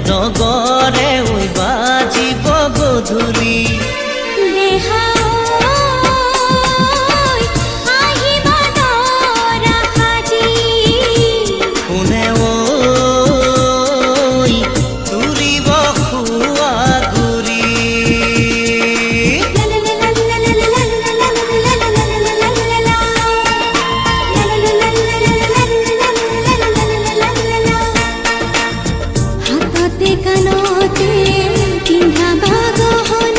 ডগৰে ওই বাজিব গধূলি কোনে ওই তুলিব খুয়া গুৰি হাততে কানতে পিন্ধা বাগহন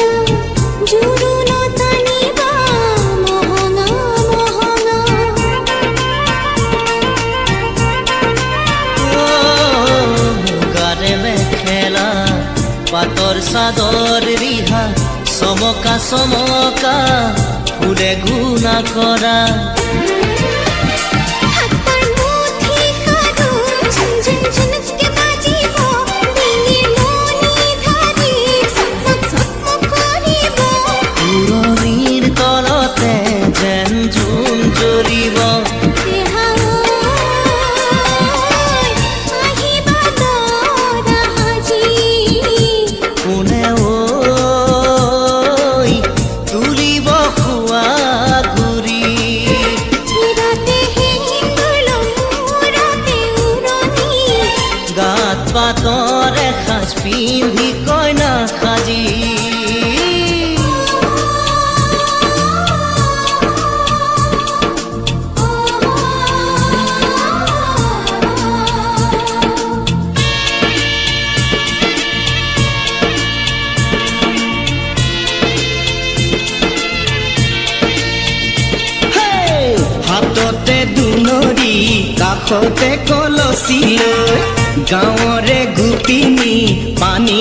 জুৰুন টানিবা মহঙা মহঙা মুগাৰে মেখেলা পাতৰ চাদৰ ৰিহা চমকা চমকা ফুলে গুণা কৰা হাতৰ মুঠি খাৰু ঝনঝন ঝনকে বাজিব দিনে মনি ধাৰি সক সক কৰিব পুৰণিৰ তলতে যেন জোন জ্বলিব কোনে ওই তুলিব খুৱা গুৰি গাত পাতৰ এসাজ পিন্ধি কইনা সাজি হাততে দুনৰি কাষতে কলচি লৈ গাঁৱৰে গোপিনী পানী